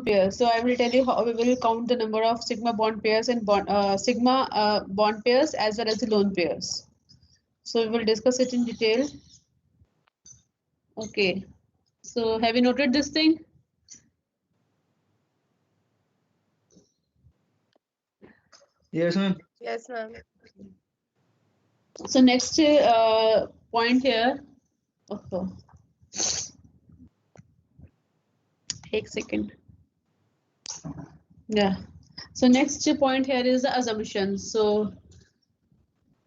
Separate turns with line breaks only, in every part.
pairs. So I will tell you how we will count the number of sigma bond pairs and sigma bond pairs as well as the lone pairs. So we will discuss it in detail. Okay. So have you noted this thing?
Yes, ma'am.
Yes, ma'am.
So next point here. Oh, take a second. Yeah. So next point here is the assumptions. So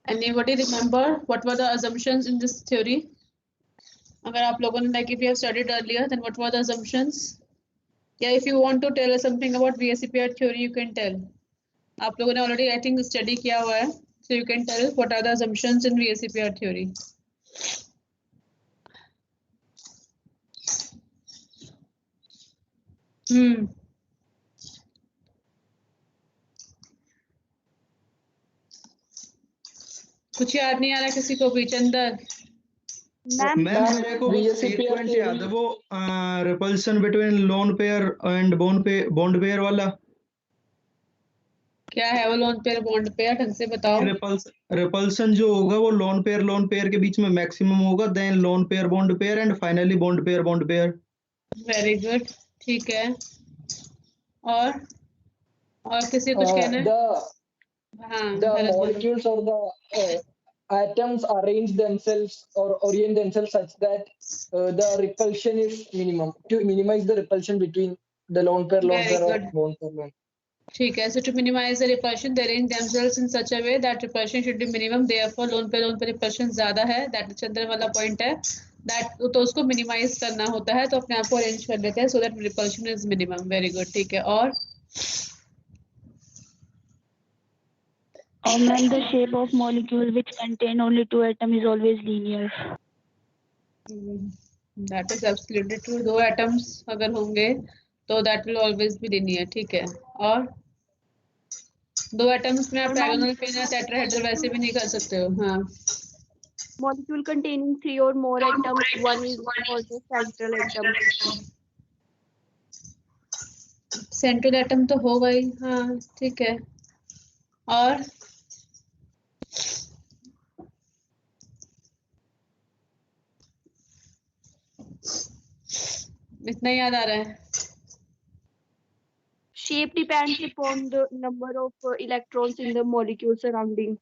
anybody remember what were the assumptions in this theory? अगर आप लोगों ने, like if you have studied earlier, then what were the assumptions? Yeah, if you want to tell us something about VSEPR theory, you can tell. आप लोगों ने already I think study किया हुआ है, so you can tell what are the assumptions in VSEPR theory. कुछ याद नहीं आ रहा किसी को भी? चंदर
मैम मेरे को सीक्वेंस याद है, वो repulsion between lone pair and bond pair वाला।
क्या है वो लोन पेयर बॉन्ड पेयर? ढंग से बताओ।
रिपल्शन जो होगा वो लोन पेयर के बीच में मैक्सिमम होगा, then lone pair bond pair and finally bond pair.
Very good, ठीक है। और किसी कुछ कहना है?
The molecules or the atoms arrange themselves or orient themselves such that the repulsion is minimum, to minimize the repulsion between the lone pair or bond pair.
ठीक है, so to minimize the repulsion they arrange themselves in such a way that repulsion should be minimum, therefore lone pair repulsion ज्यादा है, that चंद्र वाला point है, that तो उसको minimize करना होता है, तो अपने आप को arrange कर लेते हैं so that repulsion is minimum. Very good, ठीक है। और
ma'am, the shape of molecule which contain only two atoms is always linear.
That is absolutely true. दो atoms अगर होंगे तो that will always be linear, ठीक है। और दो atoms में आप diagonal पे या tetrahedral वैसे भी नहीं कर सकते हो। हाँ,
Molecule containing three or more atoms, one is called the central atom.
Central atom तो होगा ही। हाँ, ठीक है। और इतना याद आ रहा है?
Shape depends upon the number of electrons in the molecule surrounding.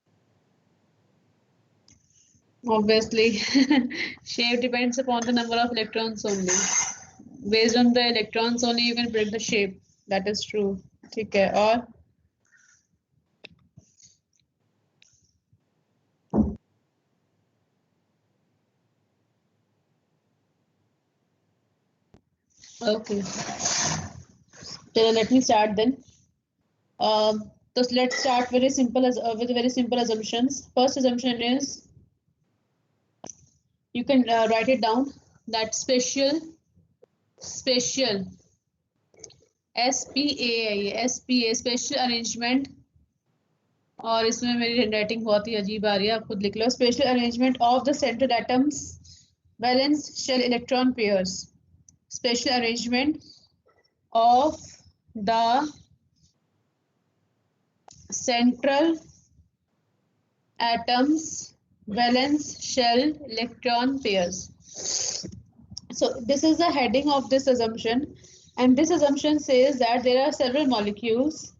Obviously, shape depends upon the number of electrons only. Based on the electrons only, you can predict the shape. That is true. ठीक है। और okay, so let me start then. So let's start very simple with very simple assumptions. First assumption is you can write it down that spatial SPA spatial arrangement, और इसमें मेरी handwriting बहुत ही अजीब आ रही है, आप खुद लिख लो। Special arrangement of the central atoms valence shell electron pairs, special arrangement of the central atoms valence shell electron pairs. So this is the heading of this assumption, and this assumption says that there are several molecules.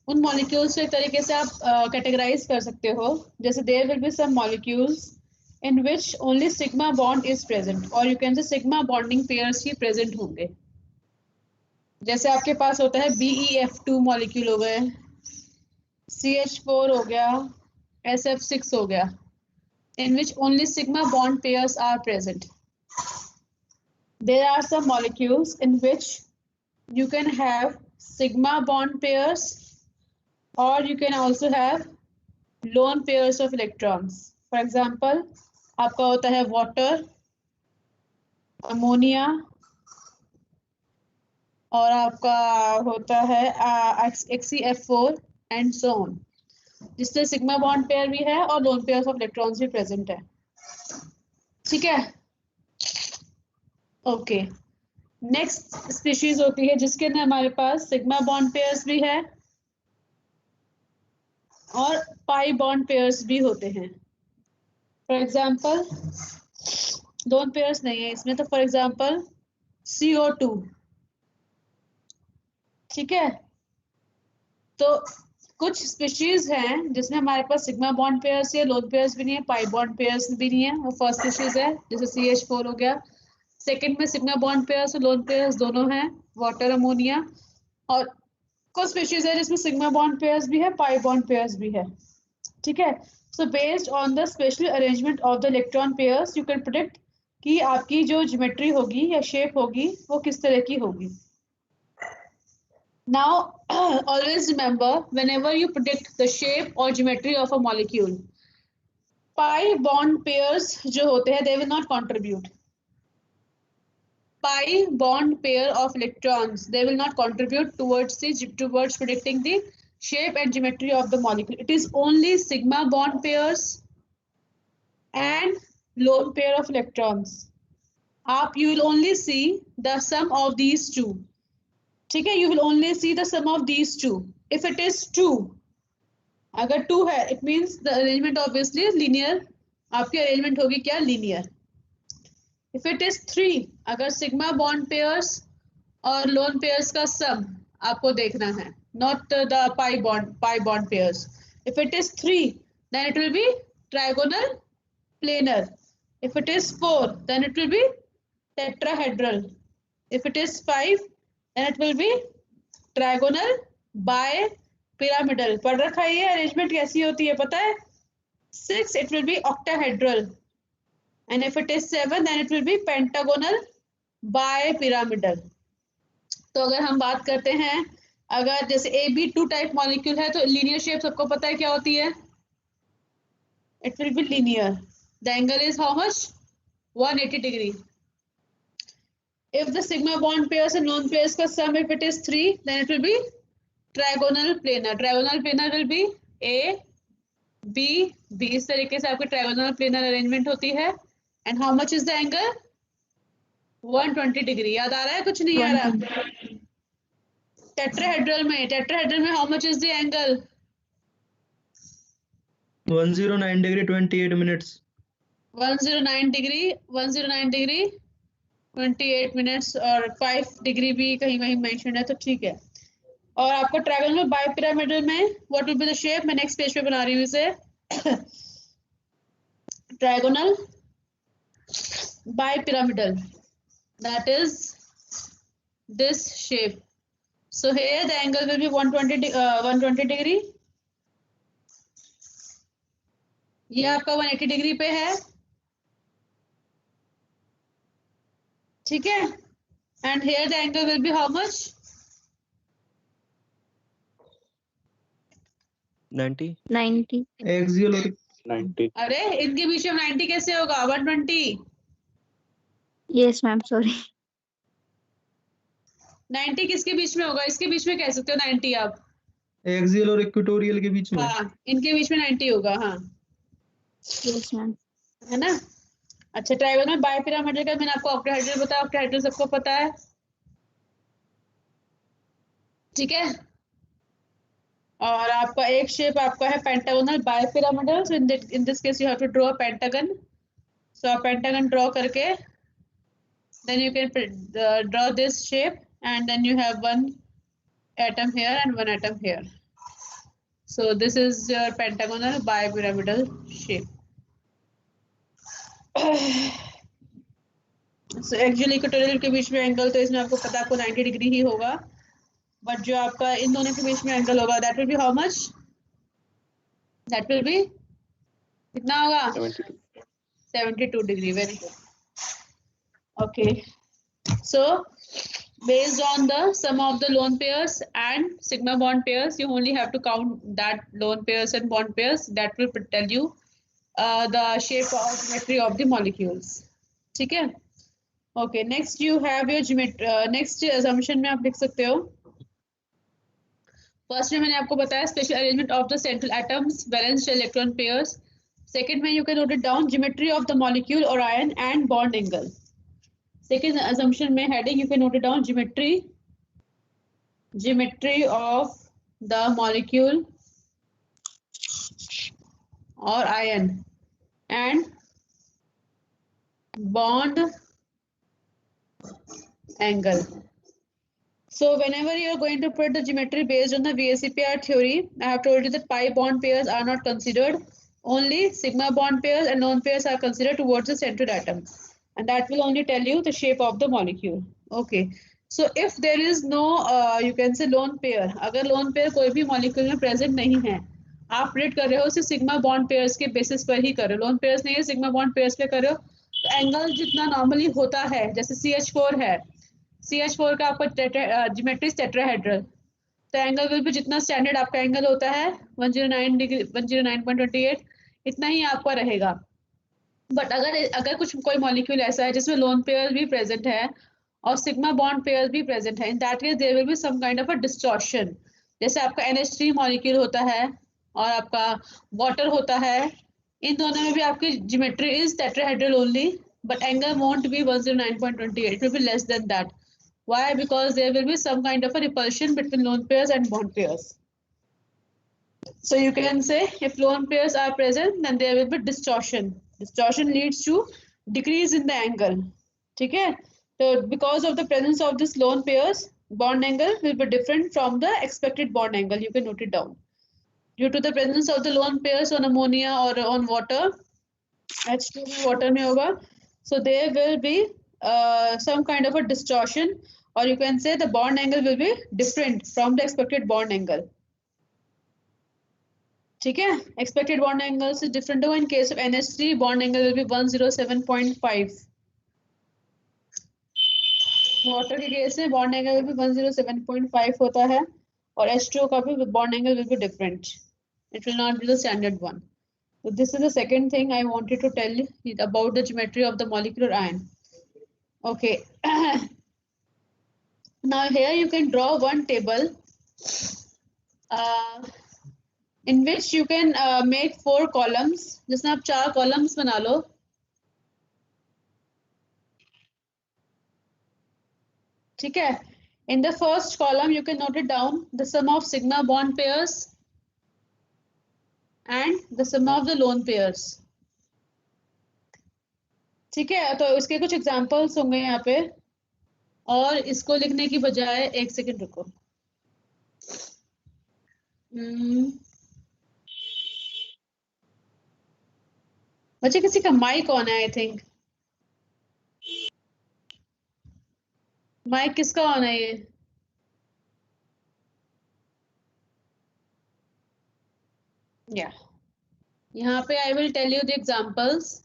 उन molecules को एक तरीके से आप categorize कर सकते हो, जैसे there will be some molecules in which only sigma bond is present, or you can say sigma bonding pairs he present होंगे। जैसे आपके पास होता है BeF2 molecule हो गए, CH4 हो गया, SF6 हो गया, in which only sigma bond pairs are present. There are some molecules in which you can have sigma bond pairs, or you can also have lone pairs of electrons. For example, आपका होता है water, ammonia, और आपका होता है XeF4 and so on, जिससे sigma bond pair भी है और लोन पेयर्स ऑफ इलेक्ट्रॉन्स भी प्रेजेंट है। ठीक है, ओके। नेक्स्ट स्पीशीज होती है जिसके अंदर हमारे पास सिग्मा बॉन्ड पेयर्स भी है और पाई बॉन्ड पेयर्स भी होते हैं। फॉर एग्जांपल लोन पेयर्स नहीं है इसमें, तो फॉर एग्जांपल CO2, ठीक है। तो कुछ स्पीशीज हैं जिसमें हमारे पास सिग्मा बॉन्ड पेयर्स या लोन पेयर्स भी नहीं है, पाई बॉन्ड पेयर्स भी नहीं है। वो फर्स्ट स्पीशीज है, जैसे CH4 हो गया। सेकंड में सिग्मा बॉन्ड पेयर्स और लोन पेयर्स दोनों हैं, वाटर अमोनिया। और कुछ स्पीशीज है जिसमें सिग्मा बॉन्ड पेयर्स भी है, पाई बॉन्ड पेयर्स भी है, ठीक है। सो based on the special arrangement of the electron pairs you can predict कि आपकी जो ज्योमेट्री होगी या शेप होगी वो किस तरह की होगी। Now, always remember, whenever you predict the shape or geometry of a molecule, pi bond pairs जो होते हैं, they will not contribute. Pi bond pair of electrons, they will not contribute towards predicting the shape and geometry of the molecule. It is only sigma bond pairs and lone pair of electrons. You will only see the sum of these two. ठीक है, you will only see the sum of these two. If it is 2, अगर 2 है, it means the arrangement obviously is linear. आपकी arrangement होगी क्या? Linear. If it is 3, अगर sigma bond pairs और lone pairs का sum आपको देखना है, not the pi bond pairs. If it is 3, then it will be trigonal planar. If it is 4, then it will be tetrahedral. If it is 5, then it will be trigonal bipyramidal. पढ़ रखा है ये arrangement कैसी होती है पता है? 6, it will be octahedral, and if it is 7, then it will be pentagonal bipyramidal. तो अगर हम बात करते हैं, अगर जैसे AB2 टाइप मॉलिक्यूल है तो लीनियर शेप सबको पता है क्या होती है? It will be linear. The angle is how much? 180 degree. If the sigma bond pairs and lone pairs का sum, if it is 3, then it will be trigonal planar. Trigonal planar will be A, B, B. इस तरीके से आपकी trigonal planar arrangement होती है. And how much is the angle? 120 degree. याद आ रहा है? कुछ नहीं आ रहा? Tetrahedral में how much is the angle?
109 degree 28 minutes.
109 degree 28 minutes और 5 डिग्री भी कहीं कहीं मेंशन है, तो ठीक है। और आपको ट्रायंगल बाइपिरामिडल में what will be the shape? मैं नेक्स्ट पेज पे बना रही हूँ इसे। Triangle bipyramidal, that is this shape. So here the angle will be 120 degree. ये आपका 180 डिग्री पे है, ठीक है। And here the angle will be how much?
90.
Axial और
90.
अरे इनके बीच में 90 कैसे होगा? 120.
Yes, ma'am. Sorry.
90 किसके बीच में होगा? इसके बीच में कह सकते हो 90 आप।
एक्सियल और इक्वेटोरियल के बीच में।
हाँ, इनके बीच में 90 होगा। हाँ,
Yes, ma'am.
है ना? अच्छा, ट्रायंगल बाइपिरामिडल का मैंने आपको ऑक्टाहेड्रल बताया, ऑक्टाहेड्रल सबको पता है, ठीक है। और आपका एक शेप आपका है pentagonal bipyramidal. So in this case you have to draw a pentagon. So आप पेंटागन ड्रॉ करके then you can draw this shape, and then you have one atom here and one atom here. So this is your pentagonal bipyramidal shape. So actually equatorial के बीच में angle तो इसमें आपको पता है आपको 90 डिग्री ही होगा, बट जो आपका इन दोनों के बीच में एंगल होगा that will be how much? That will be कितना होगा? 72 degree. Very good. Okay, so based on the sum of the lone pairs and sigma bond pairs, you only have to count that lone pairs and bond pairs. That will tell you the shape or geometry of the molecules. ठीक है? Okay, next you have your geometry. Next assumption में आप लिख सकते हो. First में मैंने आपको बताया special arrangement of the central atoms, valence electron pairs. Second में you can note it down, geometry of the molecule or ion and bond angle. Second assumption में heading you can note it down, geometry of the molecule or ion and bond angle. So whenever you are going to put the geometry based on the VSEPR theory, I have told you that pi bond pairs are not considered. Only sigma bond pairs and lone pairs are considered towards the central atom. And that will only tell you the shape of the molecule. Okay. So if there is no, you can say lone pair, अगर lone pair कोई भी molecule में present नहीं है, आप predict कर रहे हो उसे sigma bond pairs के basis पर ही कर रहे हो. Lone pairs नहीं है, sigma bond pairs पे कर रहे हो. तो angle जितना normally होता है, जैसे CH4 है, CH4 का आपका ज्योमेट्री टेट्राहेड्रल, तो एंगल विल भी जितना स्टैंडर्ड आपका एंगल होता है 109 डिग्री 109.28 इतना ही आपका रहेगा. बट अगर कुछ कोई मॉलिक्यूल ऐसा है जिसमें लोन पेयर भी प्रेजेंट है और सिग्मा बॉन्ड पेयर भी प्रेजेंट है, in that case there will be some kind of a distortion. जैसे आपका NH3 मॉलिक्यूल होता है और आपका वाटर होता है, इन दोनों में भी आपकी geometry is tetrahedral only, but angle won't be 109.28, it will be less than that. Why? Because there will be some kind of a repulsion between lone pairs and bond pairs. So you can say if lone pairs are present, then there will be distortion. Distortion leads to decrease in the angle. Okay? So because of the presence of this lone pairs, bond angle will be different from the expected bond angle. You can note it down. Due to the presence of the lone pairs on ammonia or on water, H2 water में होगा, so there will be some kind of a distortion, or you can say the bond angle will be different from the expected bond angle. ठीक है, expected bond angle is different. In case of NH3, bond angle will be 107.5. Water के case में bond angle will be 107.5 होता है, और H2 का भी bond angle will be different. It will not be the standard one. So this is the second thing I wanted to tell you about the geometry of the molecular ion. Okay. Now here you can draw one table in which you can make 4 columns. जिसमें आप 4 columns बना लो. ठीक है. In the first column you can note it down, the sum of sigma bond pairs and the sum of the lone pairs. ठीक है, तो इसके कुछ एग्जांपल्स होंगे यहाँ पे, और इसको लिखने की बजाय एक सेकंड रुको. बच्चे किसी का माइक ऑन है, आई थिंक. माइक किसका ऑन है ये? Yeah. यहाँ पे I will tell you the examples.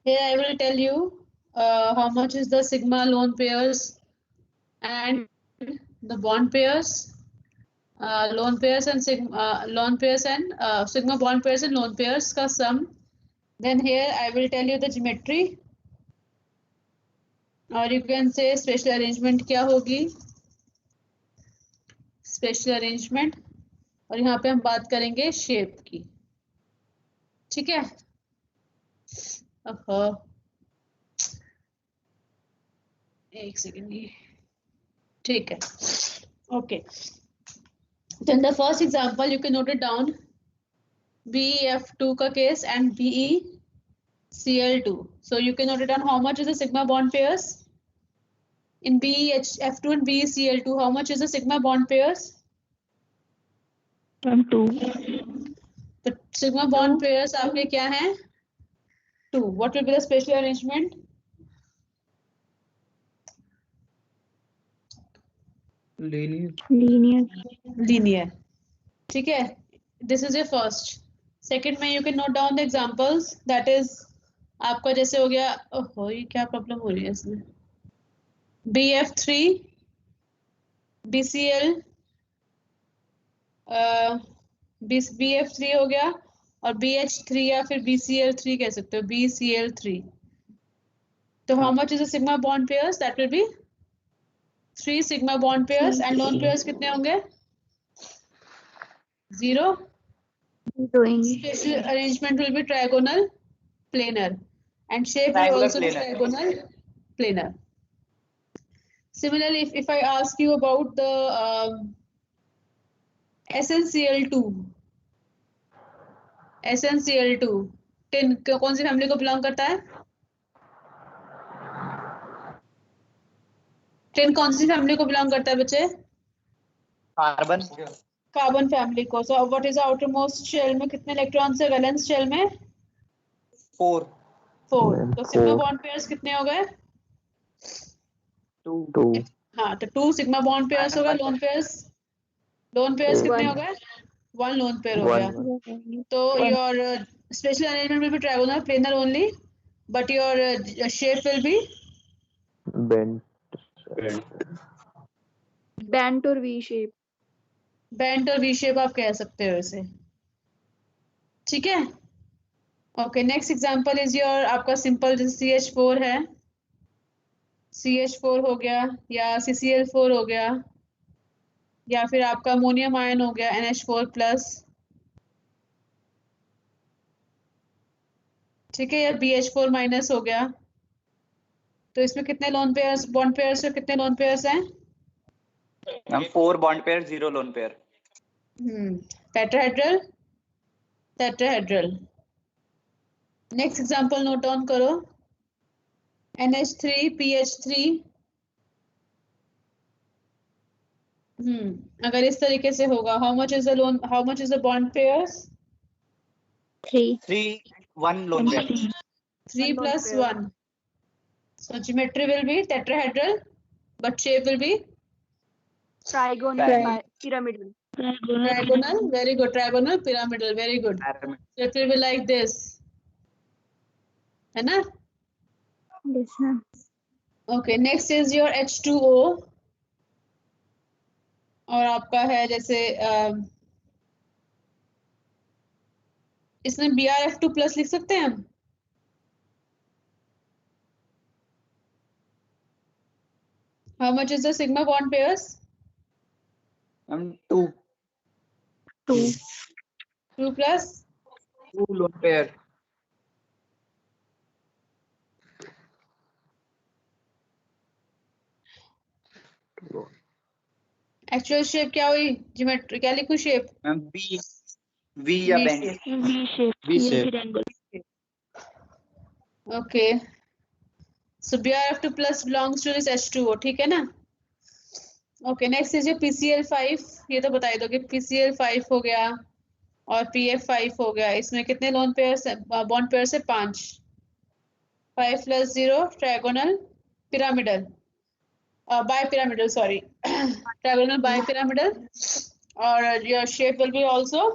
Here I will tell you how much is the sigma lone pairs and the bond pairs, lone pairs and sigma lone pairs and sigma bond pairs and lone pairs का sum. Then here I will tell you the geometry, or you can say special arrangement क्या होगी, special arrangement, और यहाँ पे हम बात करेंगे shape की. ठीक है. एक सेकेंड ये. ठीक है. Okay. Then the first example you can note it down, BeF2 का case and BeCl2. So you can note it down how much is the sigma bond pairs in BeF2 and BeCl2. How much is the sigma bond pairs?
2.
The sigma bond pairs आपके क्या हैं? 2. What will be the special arrangement? Linear. ठीक है. This is your first. Second में you can note down the examples. That is आपका जैसे हो गया, ओहो ये क्या प्रॉब्लम हो रही है इसमें, BF3, BCl, BF3 हो गया, और BH3 या फिर BCl3 कह सकते हो, BCl3. तो how much is the sigma bond pairs? That will be 3 sigma bond pairs, and lone pairs कितने होंगे? 0. Special arrangement will be trigonal planar, and shape will also be trigonal planar. Similarly, if I ask you about the SnCl2, tin कौन सी family को belong करता है? Tin कौन सी family को belong करता है बच्चे? कार्बन फैमिली को. So what is the outermost shell में कितने इलेक्ट्रॉन्स है वैलेंस शेल में?
4.
तो सिग्मा बॉन्ड पेयर्स कितने हो गए?
2.
हाँ, तो 2 सिग्मा बॉन्ड पेयर्स होगा. लोन पेयर्स कितने हो गए? 1 लोन पेयर हो गया. तो your spatial arrangement will be trigonal planar only, but your shape will be
Bent or V shape.
Bent और वी शेप आप कह सकते हो इसे. ठीक है. Okay, next example is your आपका सिंपल CH4 है. CH4 हो गया या CCl4 हो गया या फिर आपका अमोनियम आयन हो गया NH4+. ठीक है, या BH4- हो गया. तो इसमें कितने लोन पेयर्स बॉन्ड पेयर्स और कितने लोन पेयर्स हैं?
4 bond pair 0 lone pair.
Tetrahedral. Next example note down करो. NH3PH3. अगर इस तरीके से होगा, how much is the bond pairs?
3.
1 lone pair.
3 plus 1. So geometry will be tetrahedral, but shape will be
Trigonal pyramidal.
trigonal. Very good. Trigonal pyramidal. Very good. So it will be like this. है ना?
Yes, ma'am.
Okay. Next is your H2O. और आपका है जैसे इसमें Brf2+ लिख सकते हैं हम. How much is the sigma bond pairs?
2.
2 plus
2 lone pair.
Actual shape क्या हुई? ज्योमेट्री क्या लिखूं शेप?
V या bend.
V shape.
Okay. So Brf2+ belongs to this H2O. ठीक है ना? ओके, नेक्स्ट इज ये PCl5. ये तो बता ही दो कि PCl5 हो गया और PF5 हो गया. इसमें कितने लोन पेयर्स बॉन्ड पेयर्स है? 5. 5 + 0 trigonal pyramidal bipyramidal. Sorry, trigonal bipyramidal. और your shape will be also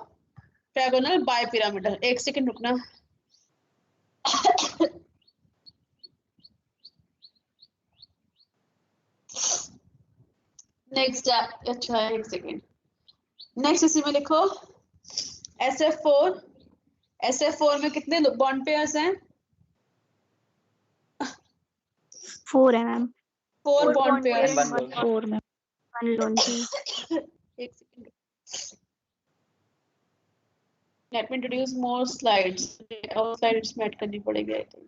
trigonal bipyramidal. एक सेकंड रुकना. नेक्स्ट अच्छा एक सेकेंड. नेक्स्ट इसी में लिखो SF4. SF4 में कितने बॉन्ड पेयर्स हैं?
4 है मैम.
4 bond pairs.
4 में 1 lone pair.
एक सेकेंड. लेट मी इंट्रोड्यूस मोर स्लाइड्स. और स्लाइड्स में ऐड करनी पड़ेगी आई थिंक.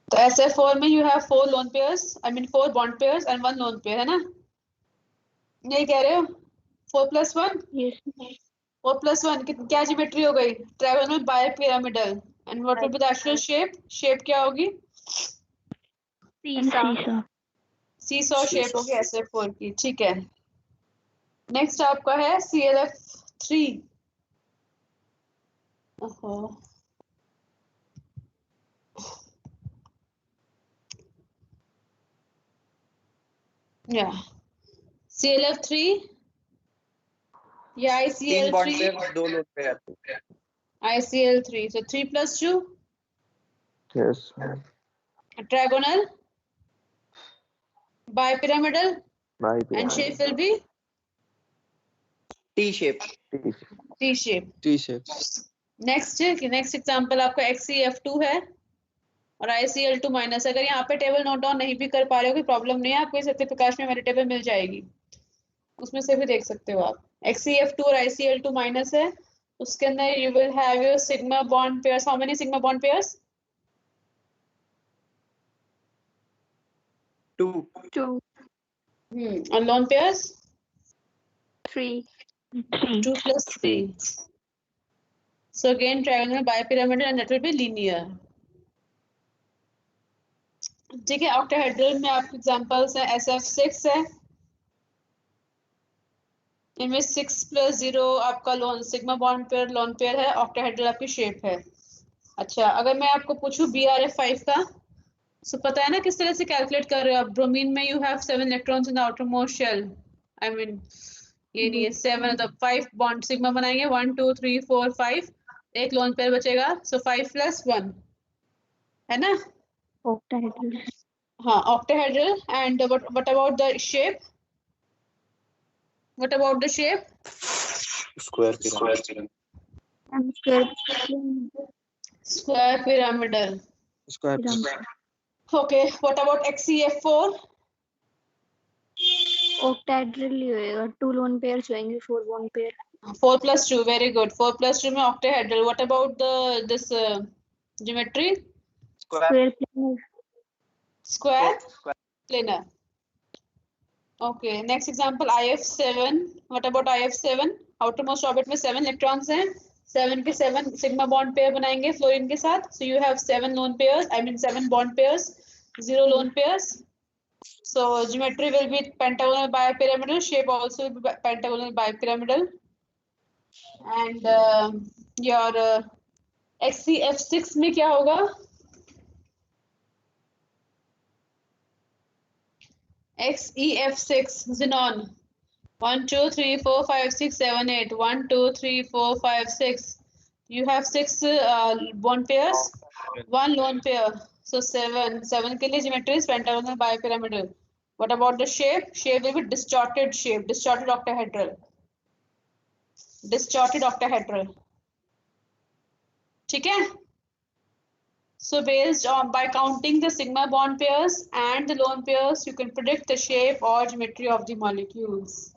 तो SF4 में you have 4 lone pairs, I mean 4 bond pairs and 1 lone pair, है ना? यही कह रहे हो? 4 + 1?
Yes.
4 + 1 क्या ज्योमेट्री हो गई? Trigonal bipyramidal. And what will be the actual shape? Shape क्या होगी? सीसॉ शेप होगी SF4 की. ठीक है. नेक्स्ट आपका है ClF3. ओहो, yeah, ClF3 या
3 bond
ICl3.
pair 2 lone pair.
ICl3. So 3 + 2
Yes, ma'am.
trigonal bipyramidal and
Bipyramidal.
shape will be
T shape.
T shape.
T shape.
Next example आपका XeF2 है और ICl2-. अगर यहाँ पे टेबल नोट डाउन नहीं भी कर पा रहे हो कोई प्रॉब्लम नहीं है, आपको सत्य प्रकाश में मेरी टेबल मिल जाएगी. उसमें से भी देख सकते हो आप। XeF2 और ICl2 माइनस है, उसके अंदर you will have your sigma bond pairs. How many sigma bond pairs?
2.
2,
और lone pairs
3.
2 plus 3. So again trigonal bipyramidal and that will be linear. ठीक है, octahedral में आपके एग्जांपल्स हैं SF6 है, इनमें 6 plus 0 आपका loan sigma bond pair lone pair है, octahedral आपकी शेप है। अच्छा, अगर मैं आपको पूछूं BRF5 का, तो पता है ना किस तरह से कैलकुलेट कर रहे हो आप? ब्रोमीन में you have 7 electrons in the outermost shell, I mean ये नहीं है 7, तो 5 बॉन्ड सिग्मा बनाएंगे, 1 2 3 4 5, एक लोन पेयर बचेगा, सो 5 plus 1 है ना?
Octahedral.
हाँ, octahedral. And what about the shape? What about the shape?
Square pyramid.
And square
Square pyramidal.
Square.
pyramid.
Okay, what about XeF4?
Octahedral ही होएगा, 2 lone pairs होंगे, 4 bond pair.
4 plus 2, very good. 4 plus 2 में octahedral. What about this geometry?
Square planar.
Square planar. Okay, next example IF7. What about IF7? Outermost orbit में 7 electrons हैं, 7 के 7 sigma bond pair बनाएंगे fluorine के साथ. So you have 7 lone pairs, I mean 7 bond pairs, 0 lone pairs. So geometry will be pentagonal bipyramidal, shape also will be pentagonal bipyramidal. And your XeF6 में क्या होगा? XeF6 xenon 1 2 3 4 5 6 7 8 1 2 3 4 5 6. You have 6 bond pairs, 1 lone pair, so 7 के लिए geometry is pentagonal bipyramidal. What about the shape? Shape will be distorted shape, distorted octahedral. ठीक है? So based on by counting the sigma bond pairs and the lone pairs, you can predict the shape or geometry of the molecules.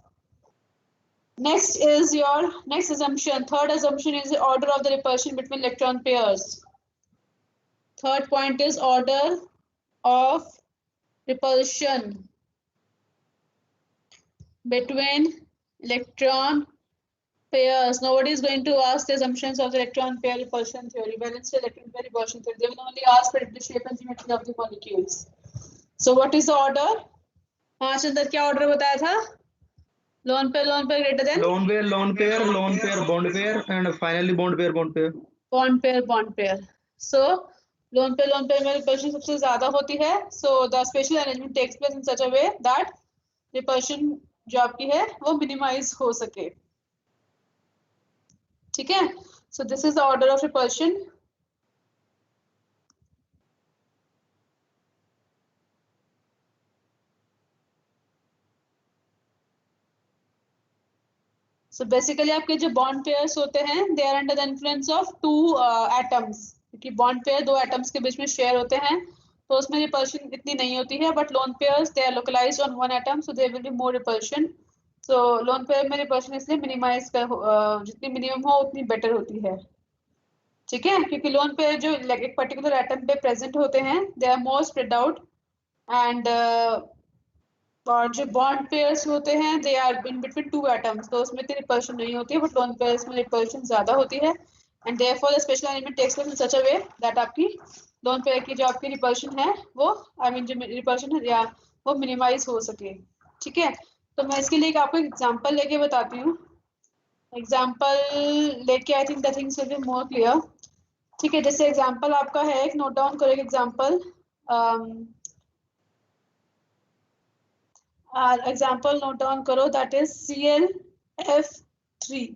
Next is your next assumption. Third assumption is the order of the repulsion between electron pairs. Third point is order of repulsion between electron pairs. Nobody is going to ask the assumptions of the electron pair repulsion theory, balanced electron pair repulsion theory. They will only ask for the shape and geometry of the molecules. So what is the order? हाँ चंदर, क्या order बताया था? Lone pair greater than?
lone pair, bond pair, and finally bond pair.
Bond pair. So lone pair में repulsion सबसे ज़्यादा होती है. So the spatial arrangement takes place in such a way that repulsion जो आपकी है वो minimize हो सके. ठीक है? So this is the order of repulsion. So basically आपके जो bond pairs होते हैं, they are under the influence of 2 atoms. क्योंकि bond pair 2 atoms के बीच में share होते हैं, तो उसमें repulsion इतनी नहीं होती है. But lone pairs they are localized on 1 atom, so there will be more repulsion. So lone pair में repulsion इसलिए minimize जितनी minimum हो उतनी better होती है. ठीक है? क्योंकि lone pair जो एक particular atom पे present होते हैं, they are more spread out, and और जो bond pairs होते हैं they are in between 2 atoms, तो उसमें इतनी repulsion नहीं होती है, but lone pairs में repulsion ज़्यादा होती है, and therefore the special arrangement takes place in such a way that आपकी lone pair की जो आपकी repulsion है वो I mean जो repulsion है या वो minimize हो सके. ठीक है? तो मैं इसके लिए आपको एग्जांपल लेके बताती हूँ. एग्जांपल लेके I think the things will be more clear. ठीक है, जैसे एग्जांपल आपका है, एक नोट डाउन करो एग्जांपल. एग्जांपल नोट डाउन करो, दैट इज ClF3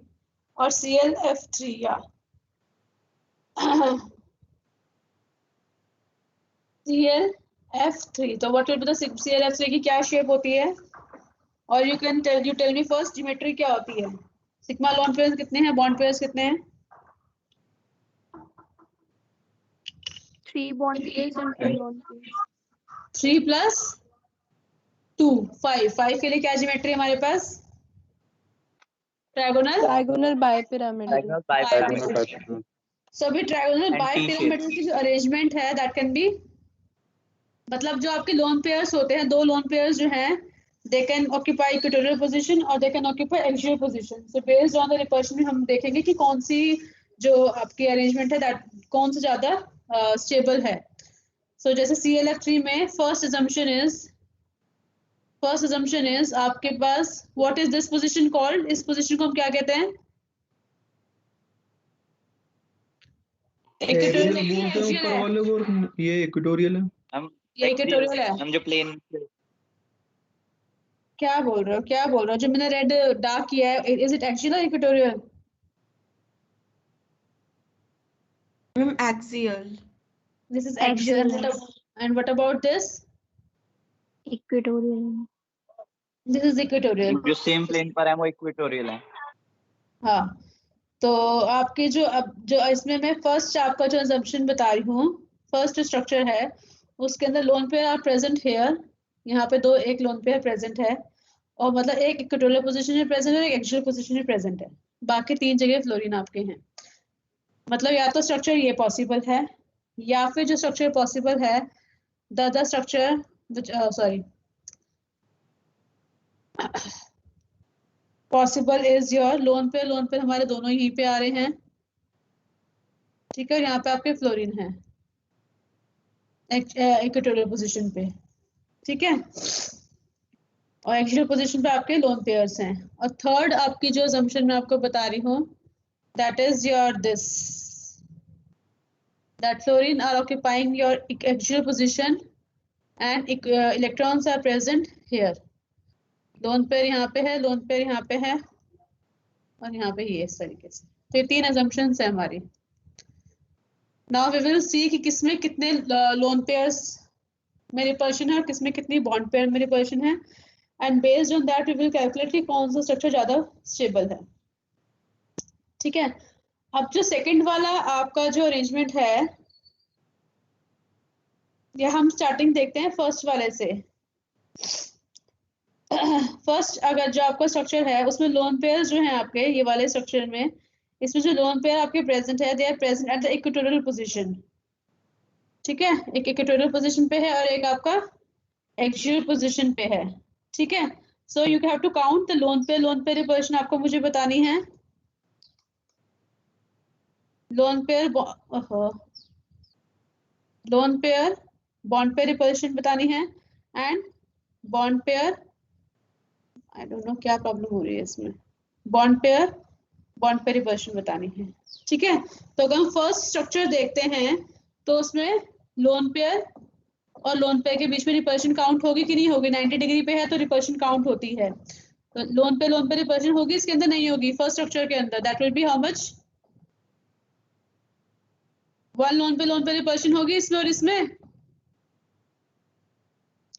और ClF3 या ClF3. तो what will be the ClF3 की क्या शेप होती है? और you tell me first geometry क्या होती है? सिग्मा लोन पेयर्स कितने हैं, बॉन्ड पेयर्स कितने हैं?
3 bond pairs and 2 lone pairs.
3 plus 2 5. 5 के लिए क्या ज्योमेट्री हमारे पास?
Trigonal bipyramidal.
Diagonal bipyramidal.
So अभी ट्रायगोनल
And
बाइपिरामिडल की जो अरेंजमेंट है दैट कैन बी, मतलब जो आपके लोन पेयर्स होते हैं, दो लोन पेयर्स जो हैं, they can occupy equatorial position और they can occupy axial position. So based on the repulsion हम देखेंगे कि कौन सी जो आपकी अरेंजमेंट है दैट कौन सा ज्यादा स्टेबल है. सो जैसे CLF3 में फर्स्ट assumption is आपके पास what is this position called, इस पोजीशन को हम क्या कहते हैं?
एक्सियल बोलते हैं ऊपर वाले को, और ये इक्वेटोरियल है.
ये इक्वेटोरियल है.
हम जो प्लेन
क्या बोल रहे हो जो मैंने रेड डार्क किया है, इज इट एक्सियल और equatorial?
Axial.
This is axial. And what about this?
Equatorial.
This is equatorial.
जो सेम प्लेन पर है वो इक्वेटोरियल है.
हाँ, तो आपके जो अब जो इसमें मैं फर्स्ट आपका जो assumption बता रही हूँ, फर्स्ट स्ट्रक्चर है उसके अंदर lone pair are present here. यहाँ पे एक लोन पेयर प्रेजेंट है, और मतलब एक इक्वेटोरियल पोजीशन में प्रेजेंट है और एक एक्सियल पोजीशन में प्रेजेंट है. बाकी 3 जगह फ्लोरीन आपके हैं. मतलब या तो स्ट्रक्चर ये पॉसिबल है, या फिर जो स्ट्रक्चर पॉसिबल है the other structure possible is your lone pair हमारे दोनों यहीं पे आ रहे हैं. ठीक है, यहाँ पे आपके फ्लोरीन है इक्वेटोरियल पोजीशन पे. ठीक है, और एक्सियल पोजीशन पे आपके लोन पेयर्स हैं. और थर्ड आपकी जो assumption मैं आपको बता रही हूँ, that is your this, that fluorine are occupying your axial position and electrons are present here. Lone pair यहाँ पे है, लोन पेयर यहाँ पे है, और यहाँ पे ये इस तरीके से. तो ये 3 assumptions है हमारी. Now we will see कि किसमें कितने लोन पेयर्स में रिपल्शन है और किसमें कितनी बॉन्ड पेयर में रिपल्शन है, and based on that we will calculate कि कौन सा स्ट्रक्चर ज्यादा स्टेबल है. ठीक है, अब जो सेकंड वाला आपका जो अरेंजमेंट है, या हम स्टार्टिंग देखते हैं फर्स्ट वाले से. फर्स्ट अगर जो आपका स्ट्रक्चर है उसमें लोन पेयर्स जो हैं आपके ये वाले स्ट्रक्चर में, इसमें जो लोन पेयर आपके प्रेजेंट है, they are present at the equatorial position. ठीक है, एक इक्वेटोरियल पोजीशन पे है और एक आपका एक्सियल पोजीशन पे है. ठीक है, so you have to count the lone pair repulsion आपको मुझे बतानी है. Lone pair bond pair repulsion बतानी है, and bond pair, I don't know क्या प्रॉब्लम हो रही है इसमें, बॉन्ड पेयर रिपल्शन बतानी है. ठीक है, तो अगर हम फर्स्ट स्ट्रक्चर देखते हैं तो उसमें लोन पेयर और लोन पेयर के बीच में रिपल्शन काउंट होगी कि नहीं होगी? 90 डिग्री पे है तो रिपल्शन काउंट होती है. तो लोन पेयर रिपल्शन होगी, इसके अंदर नहीं होगी. फर्स्ट स्ट्रक्चर के अंदर that will be how much? 1 loan pair repulsion होगी इसमें, और इसमें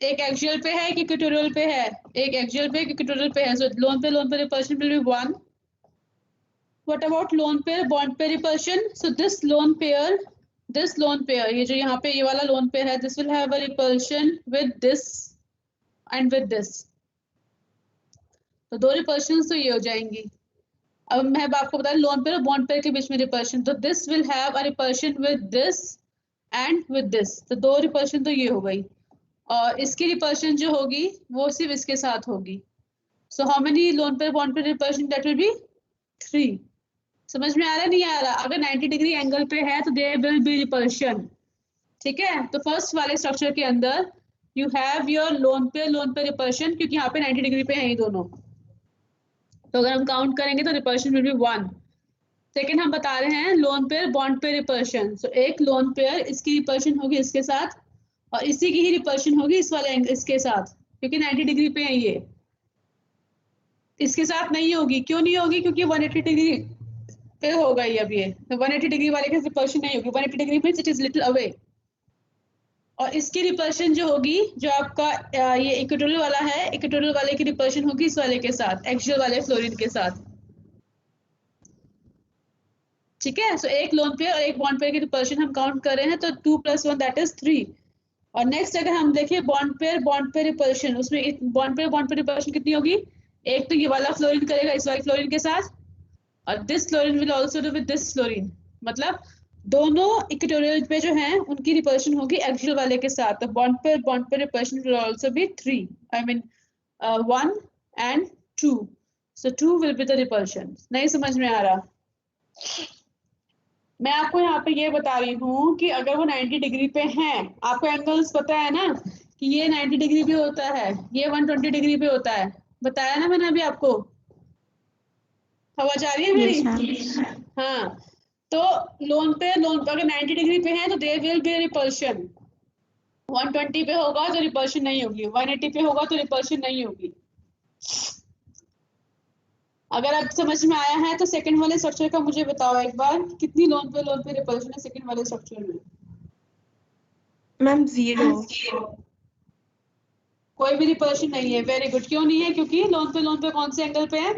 एक एक्सियल पे है, एक इक्वेटोरियल पे है, एक एक्सियल पे, एक इक्वेटोरियल पे है. So lone pair repulsion will be 1. What about lone pair bond pair repulsion? So this lone pair, ये जो यहाँ पे ये वाला lone pair है, this will have a repulsion with this and with this. तो 2 repulsions तो ये हो जाएंगी. अब मैं आपको बता रही lone pair और bond pair के बीच में repulsion, तो this will have a repulsion with this and with this. तो 2 repulsion तो ये हो गई, और इसकी repulsion जो होगी वो सिर्फ इसके साथ होगी. So how many lone pair bond pair repulsion? That will be 3. समझ में आ रहा नहीं आ रहा? अगर 90 डिग्री एंगल पे है तो देयर विल बी रिपल्शन. ठीक है, तो फर्स्ट वाले स्ट्रक्चर के अंदर you have your loan pair repulsion, क्योंकि यहाँ पे 90 डिग्री पे हैं ये दोनों. तो अगर हम काउंट करेंगे तो रिपल्शन विल बी 1. सेकंड हम बता रहे हैं lone pair bond pair repulsion. So एक लोन पेयर इसकी रिपल्शन होगी इसके साथ, और इसी की ही रिपल्शन होगी इस वाले इसके साथ, क्योंकि 90 डिग्री पे है ये. इसके साथ नहीं होगी. क्यों नहीं होगी? क्योंकि 180 डिग्री पे होगा ये. अब ये तो 180 डिग्री वाले की रिपल्शन नहीं होगी. 180 degree means it is little away. और इसकी रिपल्शन जो होगी, जो आपका ये इक्वेटोरियल वाला है, इक्वेटोरियल वाले की रिपल्शन होगी इस वाले के साथ, एक्सियल वाले फ्लोरीन के साथ. ठीक है, सो एक लोन पेयर और एक बॉन्ड पेयर की रिपल्शन हम काउंट कर रहे हैं, तो 2 + 1 दैट इज 3. और नेक्स्ट अगर हम देखिए बॉन्ड पेयर रिपल्शन, उसमें बॉन्ड पेयर रिपल्शन कितनी होगी? एक तो ये वाला फ्लोरीन करेगा इस वाले फ्लोरीन के साथ, और this fluorine will also do with this fluorine, मतलब दोनों इक्वेटोरियल पे जो हैं उनकी रिपल्शन होगी एक्सियल वाले के साथ। तो बॉन्ड पे repulsion will also be 3, I mean 1 and 2, so 2 will be the repulsion। नहीं समझ में आ रहा? मैं आपको यहाँ पे ये बता रही हूँ कि अगर वो 90 डिग्री पे हैं, आपको एंगल्स पता है ना कि ये 90 डिग्री पे होता है, ये 120 डिग्री पे होता है, बताया ना मैंने अभी आपको। आवाज आ रही है मेरी? हाँ, तो लोन पे अगर 90 डिग्री पे है तो देयर विल बी रिपल्शन। 120 पे होगा तो रिपल्शन नहीं होगी, 180 पे होगा तो रिपल्शन नहीं होगी। अगर आप समझ में आया है तो सेकंड वाले स्ट्रक्चर का मुझे बताओ एक बार, कितनी लोन पे रिपल्शन है सेकंड वाले स्ट्रक्चर में?
मैम 0।
कोई भी रिपल्शन नहीं है। Very good. क्यों नहीं है? क्योंकि लोन पे कौन से एंगल पे है?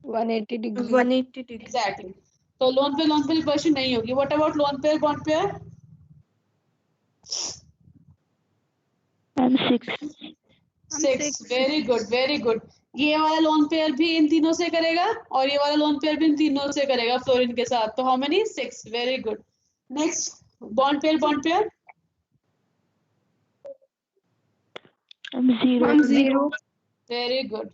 180 डिग्री। 180 डिग्री।
एग्जैक्टली। तो लोन पे रिपल्शन नहीं होगी। What about loan pair bond pair? 6। Very good, very good. ये वाला लोन पेयर भी इन तीनों से करेगा और ये वाला लोन पेयर भी इन तीनों से करेगा फ्लोरीन के साथ। तो how many? 6। Very good. Next, bond pair
0।
Very good.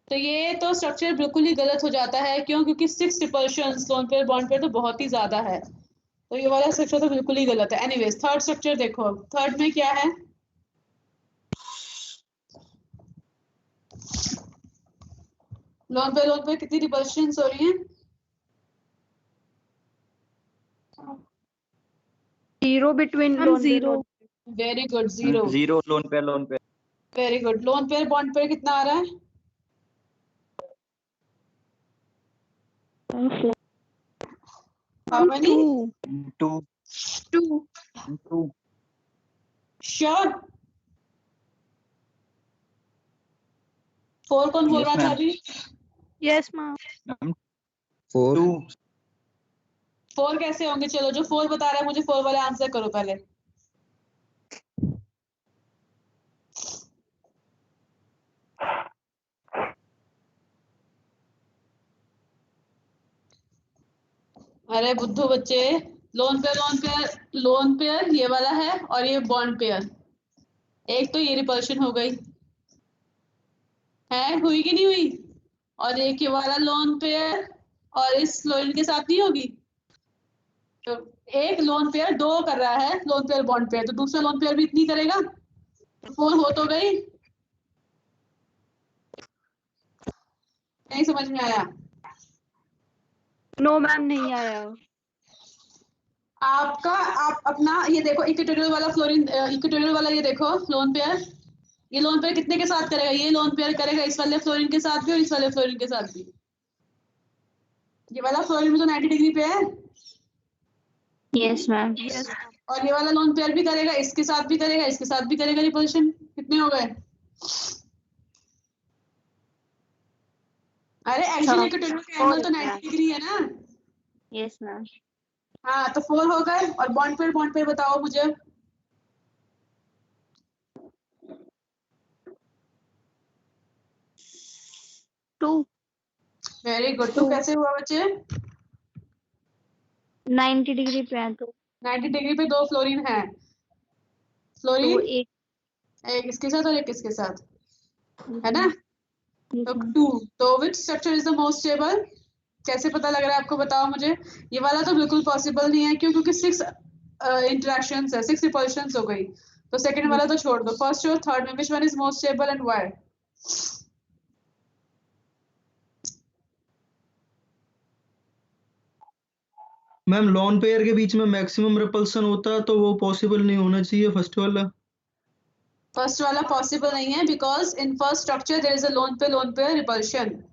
तो ये तो स्ट्रक्चर बिल्कुल ही गलत हो जाता है। क्यों? क्योंकि 6 repulsions loan pair bond pair तो बहुत ही ज्यादा है, तो ये वाला स्ट्रक्चर तो बिल्कुल ही गलत है। एनीवेज, थर्ड स्ट्रक्चर देखो। थर्ड में क्या है? लोन पे कितनी रिपल्शंस हो रही हैं?
0 between loan 0।
Very good, 0।
0 lone pair.
Very good. Loan pair bond pair कितना आ रहा है? How many?
2
श्योर? 4 कौन बोल रहा था अभी?
Yes ma'am.
2
4 कैसे होंगे? चलो, जो 4 बता रहा है मुझे 4 वाला आंसर करो पहले। अरे बुद्धू बच्चे, लोन पेयर ये वाला है और ये बॉन्ड पेयर। एक तो ये रिपल्शन हो गई है, हुई कि नहीं हुई? और एक ये वाला लोन पेयर और इस फ्लोरीन के साथ नहीं होगी। तो एक लोन पेयर 2 कर रहा है, लोन पेयर बॉन्ड पेयर, तो दूसरा लोन पेयर भी इतनी करेगा। 4 हो तो गई। नहीं समझ में आया?
नो मैम, नहीं आया।
आप अपना ये देखो, इक्वेटोरियल वाला फ्लोरीन, इक्वेटोरियल वाला ये देखो लोन पेयर। ये लोन पेयर कितने के साथ करेगा? ये लोन पेयर करेगा इस वाले फ्लोरीन के साथ भी और इस वाले फ्लोरीन के साथ भी। ये वाला फ्लोरीन भी तो 90 डिग्री पे है।
Yes ma'am.
और ये वाला लोन पेयर भी करेगा, इसके साथ भी करेगा, इसके साथ भी करेगा रिपल्शन। कितने हो गए? अरे एक्चुअली इक्वेटोरियल का एंगल तो 90 डिग्री है ना।
Yes ma'am.
हाँ, तो 4 हो गए। और बॉन्ड पेयर बताओ मुझे।
टू।
Very good. तो कैसे हुआ बच्चे?
90 डिग्री पे है तो
90 डिग्री पे 2 फ्लोरीन है। फ्लोरीन
एक
इसके साथ और एक इसके साथ है ना।
yes,
तो
ma'am.
2। तो which structure is the most stable? कैसे पता लग रहा है आपको? बताओ मुझे। ये वाला तो बिल्कुल पॉसिबल नहीं है। क्यों? क्योंकि 6 इंटरेक्शंस है, 6 रिपल्शंस हो गई। तो सेकंड वाला तो छोड़ दो। फर्स्ट और थर्ड में which one is most stable and why?
Ma'am lone pair के बीच में मैक्सिमम रिपल्सन होता है तो वो पॉसिबल नहीं होना चाहिए फर्स्ट वाला
पॉसिबल नहीं है because in first structure there is a lone pair repulsion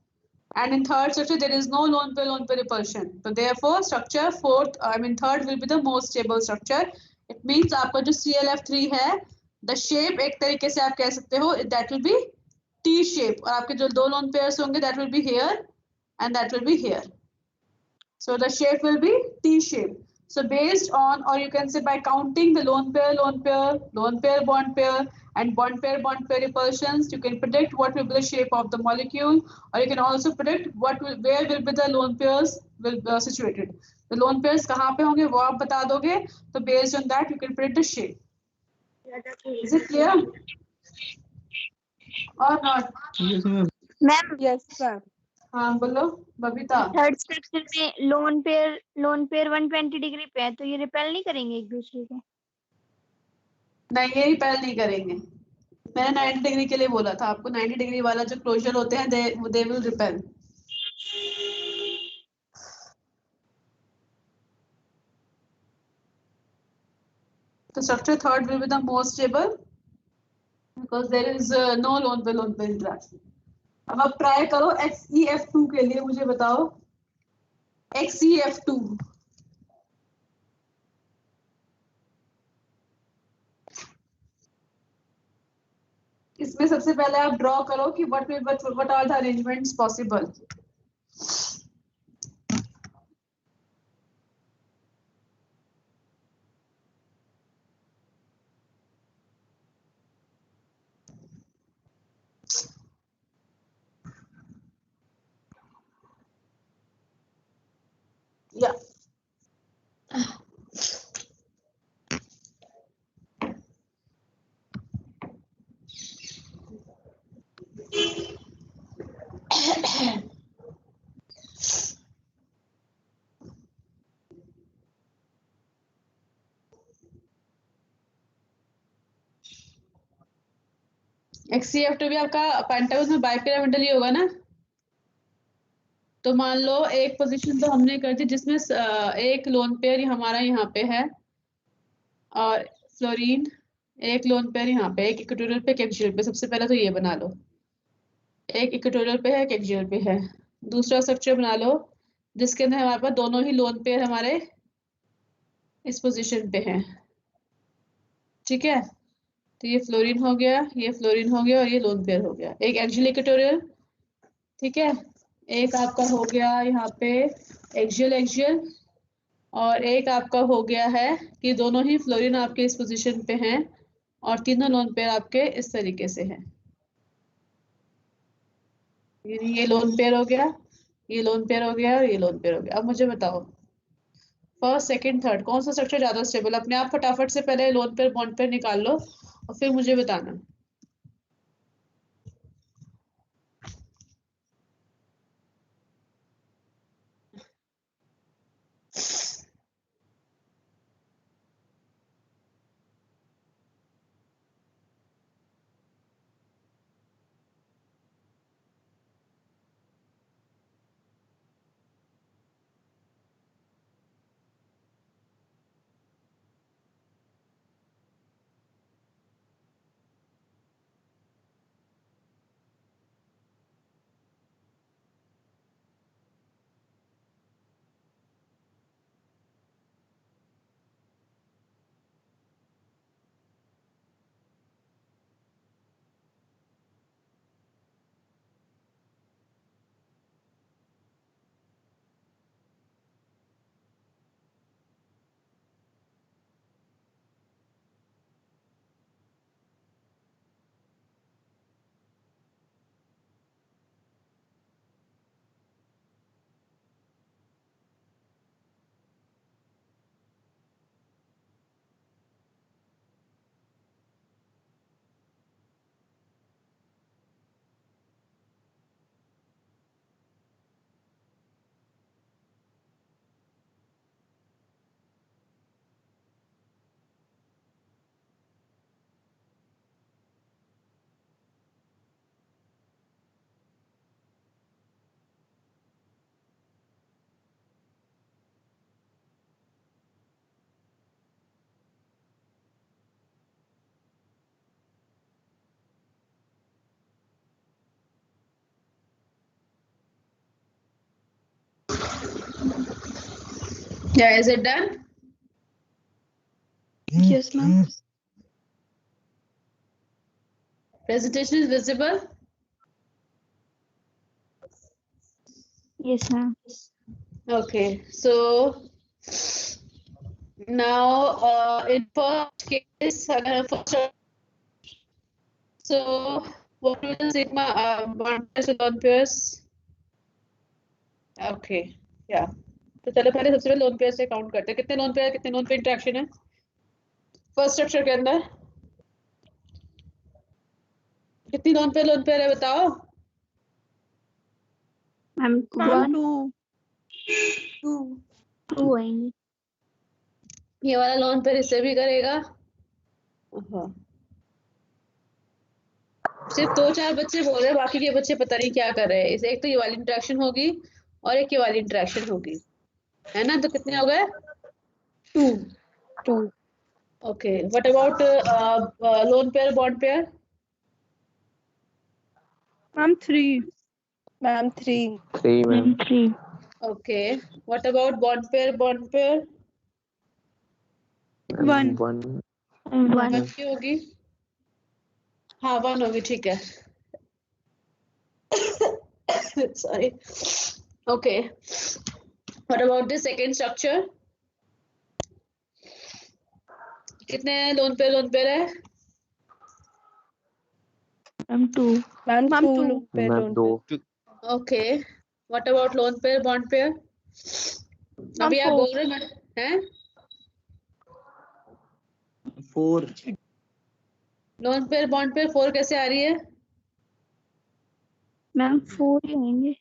and in third structure there is no lone pair repulsion. So therefore structure third will be the most stable structure. It means आपका जो ClF3 है, the shape एक तरीके से आप कह सकते हो that will be T shape, और आपके जो 2 lone pairs होंगे that will be here and that will be here. So the shape will be T shape. So based on, or you can say by counting the lone pair, bond pair, And bond pair repulsions, you can predict what will be the shape of the molecule, or you can also predict where will be the lone pairs will situated. The lone pairs कहाँ पे होंगे वो आप बता दोगे, तो based on that you can predict the shape. Is it clear or not?
Yes, ma'am.
Ma'am
Yes, ma'am.
हाँ बोलो बबीता.
थर्ड स्ट्रक्चर में लोन पेयर 120 डिग्री पे है, तो ये रिपेल नहीं करेंगे एक दूसरे के?
नहीं, ये रिपेल नहीं करेंगे. मैंने 90 डिग्री के लिए बोला था आपको. 90 डिग्री वाला जो क्लोजर होते हैं they will repel. The structure third will be the most stable because there is no lone pair interaction. अब आप ट्राई करो XeF2 के लिए. मुझे बताओ XeF2. इसमें सबसे पहले आप ड्रॉ करो कि what are the arrangements possible. Yeah. XeF2 भी आपका पेंटागन में बाइपिरामिडल ही होगा ना. तो मान लो एक पोजीशन तो हमने कर दी जिसमें एक लोन पेयर हमारा यहाँ पे है और फ्लोरीन, एक लोन पेयर यहाँ पे, एक इक्वेटोरियल पे, एक एक्सियल पे. सबसे पहले तो ये बना लो, एक इक्वेटोरियल पे है, एक एक्सियल पे है. दूसरा स्ट्रक्चर बना लो जिसके अंदर हमारे पास दोनों ही लोन पेयर हमारे इस पोजीशन पे हैं. ठीक है, तो ये फ्लोरीन हो गया, ये फ्लोरीन हो गया और ये लोन पेयर हो गया. एक एक्सियल इक्वेटोरियल. ठीक है, एक आपका हो गया यहाँ पे एक्सियल और एक आपका हो गया है कि दोनों ही फ्लोरीन आपके इस पोजीशन पे हैं और तीनों लोन पेयर आपके इस तरीके से हैं. ये लोन पेयर हो गया, ये लोन पेयर हो गया और ये लोन पेयर हो गया. अब मुझे बताओ फर्स्ट सेकंड थर्ड कौन सा स्ट्रक्चर ज्यादा स्टेबल. अपने आप फटाफट से पहले लोन पेयर बॉन्ड पेयर निकाल लो और फिर मुझे बताना. Yeah, is it done?
Yes, ma'am.
Presentation is visible?
Yes, ma'am.
Okay, so now in first case, So what will the sigma bond pairs and lone pairs? Okay, yeah. तो चलो पहले सबसे पहले लोन पेयर से count करते हैं, कितने lone pair कितने लोन पेयर इंटरेक्शन है फर्स्ट स्ट्रक्चर के अंदर, कितनी लोन पेयर है बताओ।
मैम टू आएंगे।
ये वाला लोन पेयर इससे भी करेगा। हाँ, सिर्फ 2-4 बच्चे बोल रहे हैं, बाकी के बच्चे पता नहीं क्या कर रहे हैं। इसे एक तो ये वाली इंटरेक्शन होगी और एक ये वाली इंटरेक्शन होगी, है ना। तो कितने हो गए? 2। Okay, what about loan pair bond pair?
Ma'am 3।
3
okay, what about bond pair
1
1 की होगी। हाँ 1 होगी, ठीक है। Sorry. Okay, what about the second structure? कितने लोन पेयर है?
Ma'am 2।
Okay, what about loan pair bond pair? अभी आप बोल रहे हैं
4
लोन पेयर बॉन्ड पेयर 4 कैसे आ रही है?
मैम 4 ही आएंगे।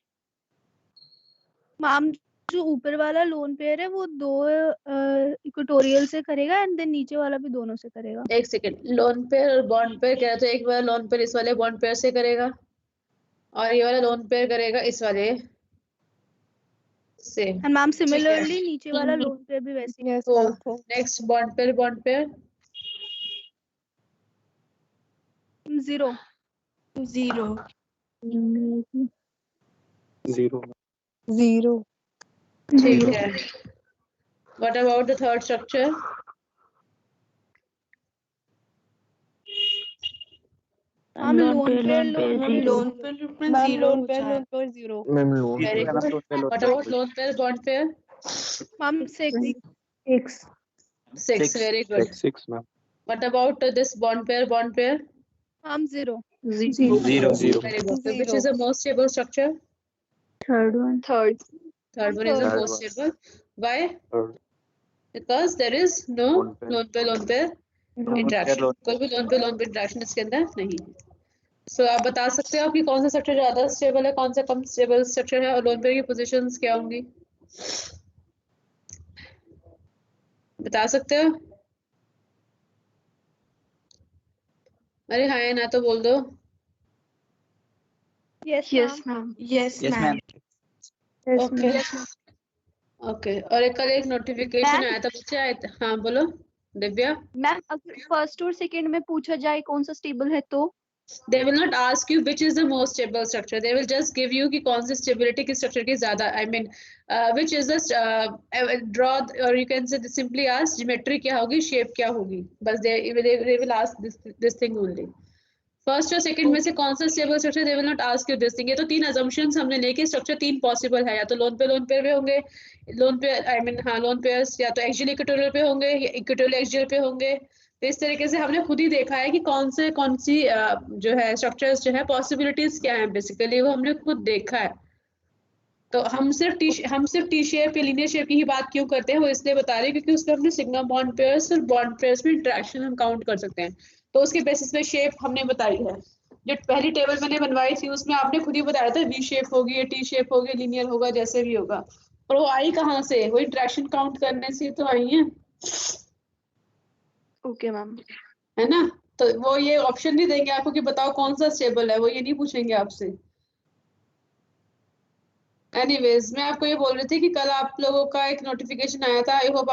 मैम जो ऊपर वाला लोन पेयर है वो 2 इक्वेटोरियल से करेगा एंड देन नीचे वाला भी दोनों से करेगा।
एक सेकंड, लोन पेयर और बॉन्ड पेयर कह रहे तो एक वाला लोन पेयर इस वाले बॉन्ड पेयर से करेगा और ये वाला लोन पेयर करेगा इस वाले से।
एंड मैम सिमिलरली नीचे वाला लोन पेयर भी वैसे ही।
तो नेक्स्ट बॉन्ड पेयर
0।
0
ठीक है। What about the third structure?
Ma'am lone pair 0।
Ma'am loan
very good. What about loan pair bond pair?
Ma'am
6 very good.
6 ma'am
what about this bond pair?
Ma'am 0।
0
Very good. So which is the most stable structure?
Third one
Third one is the
Third
most stable. Why?
Third.
Because there is no
Lone pair.
Lone pair interaction. कोई भी lone pair interaction इसके अंदर नहीं है। सो आप बता सकते हो कि कौन सा स्ट्रक्चर ज्यादा स्टेबल है, कौन सा कम स्टेबल स्ट्रक्चर है, और लोन पेयर की पोजीशंस क्या होंगी, बता सकते हो? अरे हाँ या ना तो बोल दो।
yes ma'am
yes ma'am
okay और एक कल एक नोटिफिकेशन आया था, बच्चे आए थे। हाँ बोलो दिव्या।
मैम अगर फर्स्ट और सेकंड में पूछा जाए कौन सा स्टेबल है तो
They will not ask you which is the most stable structure. They will just give you कि कौन सी stability किस structure की ज़्यादा, I mean which is the draw, or you can say simply ask geometry क्या होगी, shape क्या होगी, बस they will ask this thing only. First और सेकंड में से कौन सा stable structure, they will not ask you this thing. ये तो 3 assumptions हमने लेके स्ट्रक्चर 3 पॉसिबल है, या तो लोन पेयर पे होंगे, लोन पेयर आई मीन हाँ लोन पेयर्स या तो एक्सियल इक्वेटोरियल पे होंगे या इक्वेटोरियल एक्सियल पे होंगे। तो इस तरीके से हमने खुद ही देखा है कि कौन सी जो है स्ट्रक्चर्स जो है पॉसिबिलिटीज क्या है, बेसिकली वो हमने खुद देखा है। तो हम सिर्फ टी शेप या लीनियर शेप की ही बात क्यों करते हैं, वो इसलिए बता रहे हैं क्योंकि उसमें हमने सिग्मा बॉन्ड पेयर्स और बॉन्ड पेयर्स में इंटरेक्शन हम काउंट कर सकते हैं। तो उसके बेसिस पे शेप हमने बताई है। जो पहली टेबल मैंने बनवाई थी उसमें आपने खुद ही बताया था वी शेप होगी या टी शेप होगी, लीनियर होगा, जैसे भी होगा। और वो आई कहाँ से, वो इंटरेक्शन काउंट करने से तो आई है।
ओके मैम,
है ना। तो वो ये ऑप्शन नहीं देंगे आपको कि बताओ कौन सा स्टेबल है, वो ये नहीं पूछेंगे आपसे। एनीवेज मैं आपको ये बोल रही थी कि कल आप लोगों का एक नोटिफिकेशन आया था, आई होप